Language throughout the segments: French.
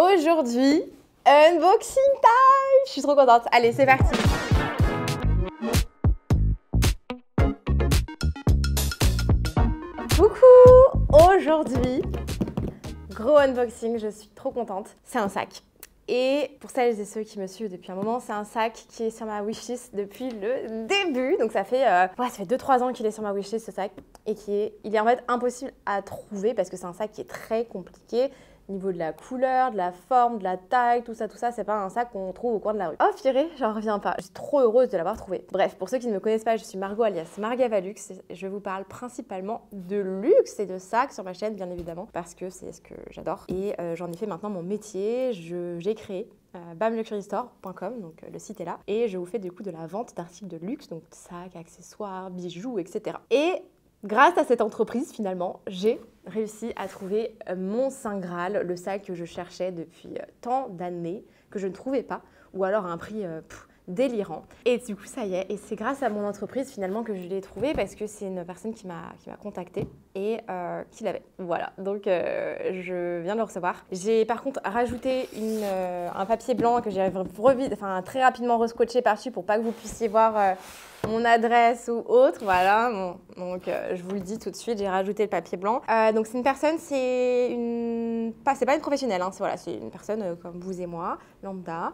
Aujourd'hui, unboxing time. Je suis trop contente. Allez, c'est parti. Coucou. Aujourd'hui, gros unboxing, je suis trop contente. C'est un sac. Et pour celles et ceux qui me suivent depuis un moment, c'est un sac qui est sur ma wishlist depuis le début. Donc ça fait 2-3 ans qu'il est sur ma wishlist, ce sac. Et il est en fait impossible à trouver parce que c'est un sac qui est très compliqué. Au niveau de la couleur, de la forme, de la taille, tout ça, c'est pas un sac qu'on trouve au coin de la rue. Oh purée, j'en reviens pas. Je suis trop heureuse de l'avoir trouvé. Bref, pour ceux qui ne me connaissent pas, je suis Margot alias Margavalux. Je vous parle principalement de luxe et de sacs sur ma chaîne, bien évidemment, parce que c'est ce que j'adore. Et j'en ai fait maintenant mon métier. J'ai créé bamluxurystore.com, donc le site est là. Et je vous fais du coup de la vente d'articles de luxe, donc sacs, accessoires, bijoux, etc. Et grâce à cette entreprise, finalement, j'ai réussi à trouver mon Saint Graal, le sac que je cherchais depuis tant d'années, que je ne trouvais pas, ou alors à un prix délirant. Et du coup, ça y est, et c'est grâce à mon entreprise finalement que je l'ai trouvé parce que c'est une personne qui m'a contactée et qui l'avait. Voilà, donc je viens de le recevoir. J'ai par contre rajouté un papier blanc que j'ai très rapidement rescotché par-dessus pour pas que vous puissiez voir mon adresse ou autre, voilà. Bon, donc je vous le dis tout de suite, j'ai rajouté le papier blanc. Donc c'est une personne, c'est pas une professionnelle, hein, c'est une personne comme vous et moi, lambda.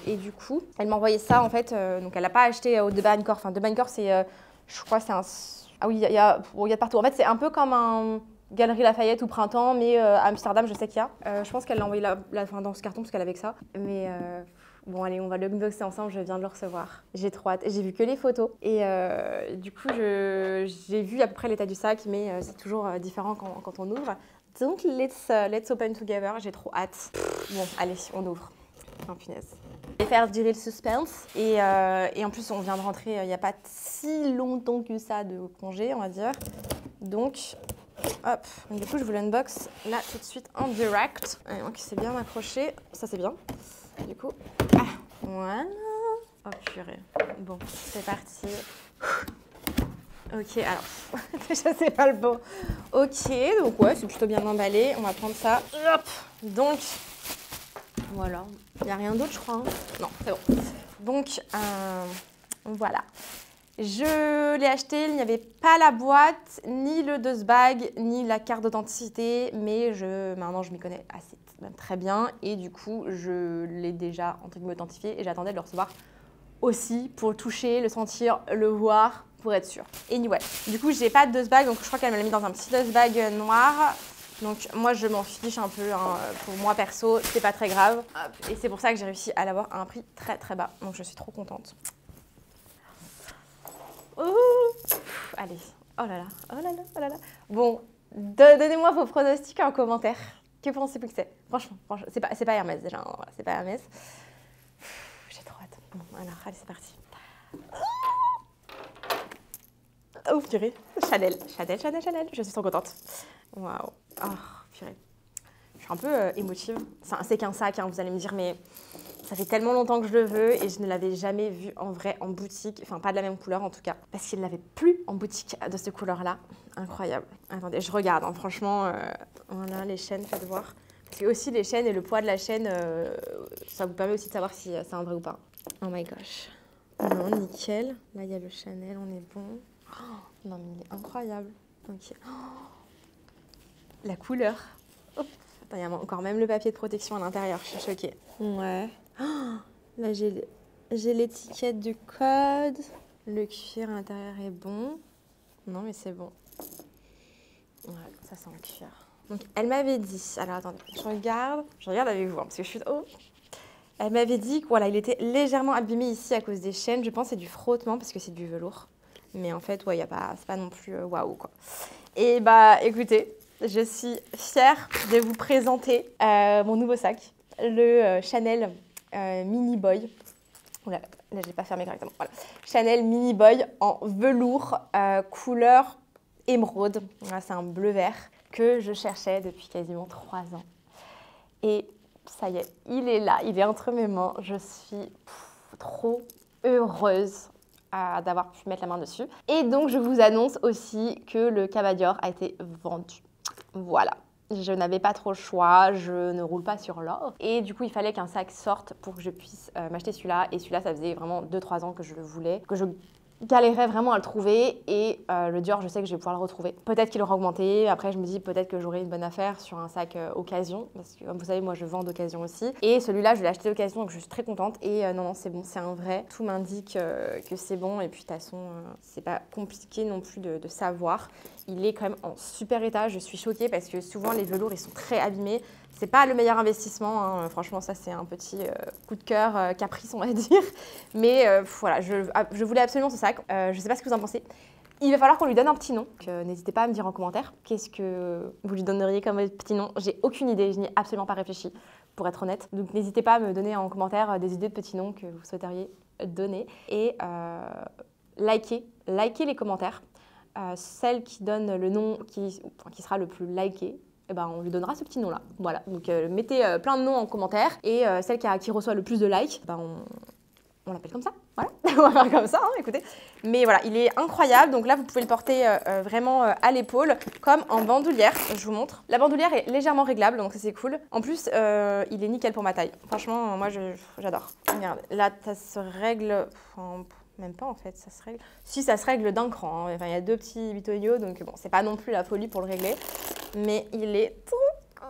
Et du coup, elle m'a envoyé ça en fait. Donc elle n'a pas acheté au De Bijenkorf. Enfin, De Bijenkorf, c'est, je crois, c'est un. Ah oui, il y a partout. En fait, c'est un peu comme un Galerie Lafayette ou Printemps, mais à Amsterdam, je sais qu'il y a. Je pense qu'elle l'a envoyé dans ce carton parce qu'elle avait que ça. Mais bon, allez, on va l'unboxer ensemble. Je viens de le recevoir. J'ai trop hâte. J'ai vu que les photos. Et du coup, j'ai vu à peu près l'état du sac, mais c'est toujours différent quand on ouvre. Donc, let's open together. J'ai trop hâte. Bon, allez, on ouvre. Oh punaise. Je vais faire durer le suspense et en plus on vient de rentrer il n'y a pas si longtemps que ça de congé on va dire. Donc hop, du coup je vous l'unbox là tout de suite en direct. Donc c'est bien accroché, ça c'est bien. Du coup, voilà. Oh purée. Bon, c'est parti. Ok, alors, déjà c'est pas le bon. Ok, donc ouais, c'est plutôt bien emballé. On va prendre ça. Hop. Donc, voilà. Il n'y a rien d'autre, je crois. Hein. Non, c'est bon. Donc, voilà. Je l'ai acheté, il n'y avait pas la boîte, ni le dust bag, ni la carte d'authenticité, mais maintenant je m'y connais assez, même très bien. Et du coup, je l'ai déjà, entre guillemets, authentifié et j'attendais de le recevoir aussi pour le toucher, le sentir, le voir, pour être sûre. Anyway, du coup, j'ai pas de dust bag, donc je crois qu'elle me l'a mis dans un petit dust bag noir. Donc moi je m'en fiche un peu, hein. Pour moi perso, c'est pas très grave. Et c'est pour ça que j'ai réussi à l'avoir à un prix très très bas. Donc je suis trop contente. Allez, oh là là, oh là là, oh là là. Bon, donnez-moi vos pronostics en commentaire. Que pensez-vous que c'est? Franchement, c'est pas Hermès déjà, hein. Voilà, c'est pas Hermès. J'ai trop hâte. Bon, alors, allez, c'est parti. Oh purée, Chanel, je suis trop contente. Waouh, oh purée. Je suis un peu émotive. C'est qu'un sac, hein, vous allez me dire, mais ça fait tellement longtemps que je le veux et je ne l'avais jamais vu en vrai en boutique. Enfin, pas de la même couleur en tout cas. Parce qu'il ne l'avait plus en boutique de cette couleur-là. Incroyable. Attendez, je regarde, hein, franchement. Voilà, les chaînes, faites voir. Parce que aussi les chaînes et le poids de la chaîne, ça vous permet aussi de savoir si c'est un vrai ou pas. Oh my gosh. Non, nickel. Là, il y a le Chanel, on est bon. Oh, non, mais il est incroyable. Ok. Oh, la couleur. Hop. Attends, il y a encore même le papier de protection à l'intérieur. Je suis choquée. Ouais. Oh, là, j'ai l'étiquette du code. Le cuir à l'intérieur est bon. Non, mais c'est bon. Ouais, ça sent le cuir. Donc, elle m'avait dit... Alors, attendez, je regarde avec vous, hein, parce que je suis... Oh. Elle m'avait dit que voilà, il était légèrement abîmé ici à cause des chaînes. Je pense que c'est du frottement parce que c'est du velours. Mais en fait, ouais, c'est pas non plus waouh, quoi. Et bah, écoutez, je suis fière de vous présenter mon nouveau sac, le Chanel Mini Boy. Oula, là, je l'ai pas fermé correctement. Voilà. Chanel Mini Boy en velours, couleur émeraude. Voilà, c'est un bleu vert que je cherchais depuis quasiment 3 ans. Et ça y est, il est là, il est entre mes mains. Je suis trop heureuse d'avoir pu mettre la main dessus. Et donc, je vous annonce aussi que le Cabadior a été vendu. Voilà. Je n'avais pas trop le choix, je ne roule pas sur l'or. Et du coup, il fallait qu'un sac sorte pour que je puisse m'acheter celui-là. Et celui-là, ça faisait vraiment 2-3 ans que je le voulais, que je galérais vraiment à le trouver. Et le Dior, je sais que je vais pouvoir le retrouver. Peut-être qu'il aura augmenté. Après, je me dis peut-être que j'aurai une bonne affaire sur un sac occasion. Parce que, comme vous savez, moi, je vends d'occasion aussi. Et celui-là, je l'ai acheté d'occasion, donc je suis très contente. Et non, c'est bon, c'est un vrai. Tout m'indique que c'est bon. Et puis, de toute façon, c'est pas compliqué non plus de savoir. Il est quand même en super état. Je suis choquée parce que souvent, les velours, ils sont très abîmés. C'est pas le meilleur investissement, hein. Franchement, ça c'est un petit coup de cœur caprice, on va dire. Mais voilà, je voulais absolument ce sac. Je sais pas ce que vous en pensez. Il va falloir qu'on lui donne un petit nom. N'hésitez pas à me dire en commentaire qu'est-ce que vous lui donneriez comme petit nom. J'ai aucune idée, je n'y ai absolument pas réfléchi, pour être honnête. Donc n'hésitez pas à me donner en commentaire des idées de petits noms que vous souhaiteriez donner. Et likez les commentaires. Celle qui donne le nom qui sera le plus liké, eh ben, on lui donnera ce petit nom-là. Voilà, donc mettez plein de noms en commentaire et celle qui reçoit le plus de likes, ben, on l'appelle comme ça. Voilà, on va faire comme ça, hein, écoutez. Mais voilà, il est incroyable. Donc là, vous pouvez le porter vraiment à l'épaule, comme en bandoulière. Je vous montre. La bandoulière est légèrement réglable, donc ça c'est cool. En plus, il est nickel pour ma taille. Franchement, moi j'adore. Regarde, là, ça se règle... Même pas en fait, ça se règle. Si, ça se règle d'un cran. Hein. Enfin, il y a 2 petits bitoyaux, donc bon, c'est pas non plus la folie pour le régler. Mais il est trop cool.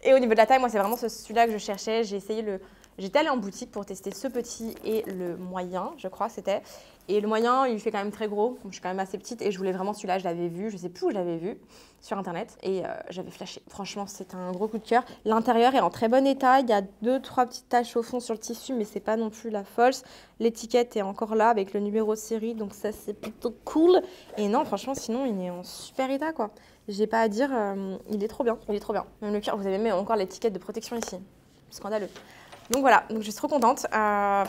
Et au niveau de la taille, moi, c'est vraiment celui-là que je cherchais. J'ai essayé le... J'étais allée en boutique pour tester ce petit et le moyen, je crois que c'était. Et le moyen, il fait quand même très gros. Je suis quand même assez petite et je voulais vraiment celui-là. Je l'avais vu, je sais plus où je l'avais vu, sur internet. Et j'avais flashé. Franchement, c'est un gros coup de cœur. L'intérieur est en très bon état. Il y a 2-3 petites taches au fond sur le tissu, mais c'est pas non plus la fosse. L'étiquette est encore là avec le numéro de série, donc ça c'est plutôt cool. Et non, franchement, sinon, il est en super état, quoi. J'ai pas à dire, il est trop bien. Il est trop bien. Même le cuir, vous avez même encore l'étiquette de protection ici. Scandaleux. Donc voilà, donc je suis trop contente. Ça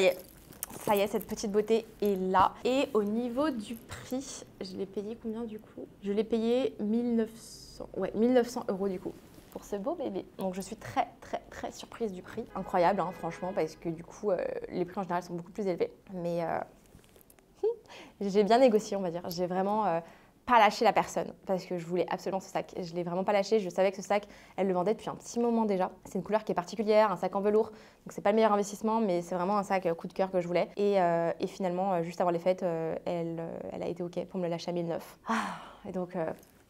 y est, cette petite beauté est là. Et au niveau du prix, je l'ai payé combien du coup? Je l'ai payé 1900, ouais, 1900 € du coup, pour ce beau bébé. Donc je suis très surprise du prix. Incroyable, hein, franchement, parce que du coup, les prix en général sont beaucoup plus élevés. Mais j'ai bien négocié, on va dire. J'ai vraiment... pas lâcher la personne parce que je voulais absolument ce sac. Je l'ai vraiment pas lâché. Je savais que ce sac, elle le vendait depuis un petit moment déjà. C'est une couleur qui est particulière, un sac en velours. Donc c'est pas le meilleur investissement, mais c'est vraiment un sac coup de cœur que je voulais. Et finalement, juste avant les fêtes, elle a été OK pour me le lâcher à 1009. Et donc,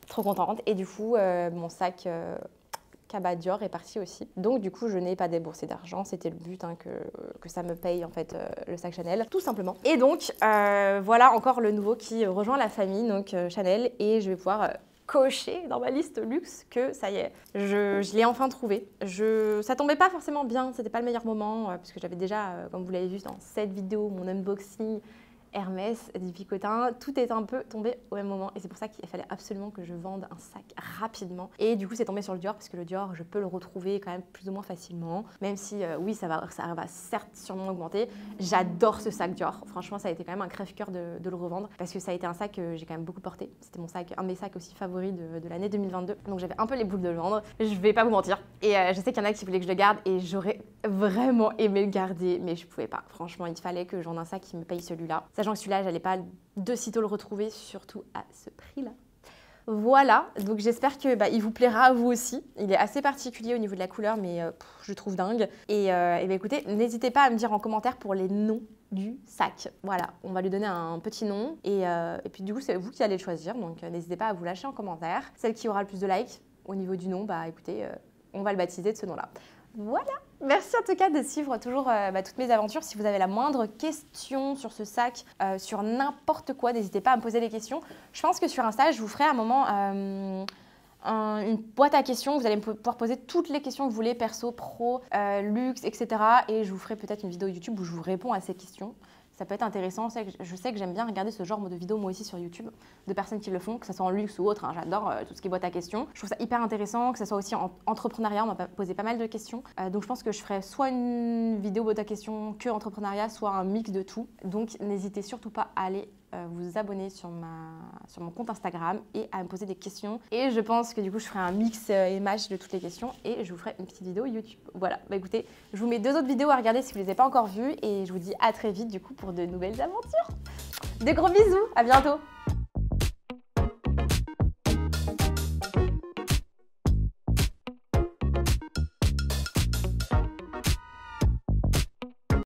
trop contente. Et du coup, mon sac... Cabas Dior est parti aussi. Donc du coup, je n'ai pas déboursé d'argent. C'était le but, hein, que ça me paye en fait le sac Chanel, tout simplement. Et donc, voilà encore le nouveau qui rejoint la famille, donc Chanel. Et je vais pouvoir cocher dans ma liste luxe que ça y est, je l'ai enfin trouvé. Ça tombait pas forcément bien, c'était pas le meilleur moment, parce que j'avais déjà, comme vous l'avez vu dans cette vidéo, mon unboxing Hermès, des picotins, tout est un peu tombé au même moment et c'est pour ça qu'il fallait absolument que je vende un sac rapidement. Et du coup, c'est tombé sur le Dior parce que le Dior, je peux le retrouver quand même plus ou moins facilement, même si oui, ça va certes sûrement augmenter. J'adore ce sac Dior. Franchement, ça a été quand même un crève-cœur de le revendre parce que ça a été un sac que j'ai quand même beaucoup porté. C'était un de mes sacs aussi favoris de l'année 2022. Donc j'avais un peu les boules de le vendre. Je vais pas vous mentir. Et je sais qu'il y en a qui voulaient que je le garde et j'aurais vraiment aimé le garder, mais je pouvais pas. Franchement, il fallait que j'en ai un sac qui me paye celui-là. Sachant que celui-là, j'allais pas de sitôt le retrouver, surtout à ce prix-là. Voilà, donc j'espère que il vous plaira à vous aussi. Il est assez particulier au niveau de la couleur, mais je le trouve dingue. Et écoutez, n'hésitez pas à me dire en commentaire pour les noms du sac. Voilà, on va lui donner un petit nom. Et puis du coup, c'est vous qui allez le choisir. Donc n'hésitez pas à vous lâcher en commentaire. Celle qui aura le plus de likes au niveau du nom, écoutez, on va le baptiser de ce nom-là. Voilà, merci en tout cas de suivre toujours toutes mes aventures. Si vous avez la moindre question sur ce sac, sur n'importe quoi, n'hésitez pas à me poser des questions. Je pense que sur Insta, je vous ferai à un moment une boîte à questions. Vous allez pouvoir poser toutes les questions que vous voulez, perso, pro, luxe, etc. Et je vous ferai peut-être une vidéo YouTube où je vous réponds à ces questions. Ça peut être intéressant. Je sais que j'aime bien regarder ce genre de vidéos moi aussi sur YouTube, de personnes qui le font, que ce soit en luxe ou autre. Hein. J'adore tout ce qui est boîte à questions. Je trouve ça hyper intéressant, que ce soit aussi en entrepreneuriat. On m'a posé pas mal de questions. Donc je pense que je ferai soit une vidéo boîte à questions que entrepreneuriat, soit un mix de tout. Donc n'hésitez surtout pas à aller vous abonner sur mon compte Instagram et à me poser des questions. Et je pense que du coup, je ferai un mix et match de toutes les questions et je vous ferai une petite vidéo YouTube. Voilà, écoutez, je vous mets 2 autres vidéos à regarder si vous ne les avez pas encore vues et je vous dis à très vite du coup pour de nouvelles aventures. Des gros bisous, à bientôt!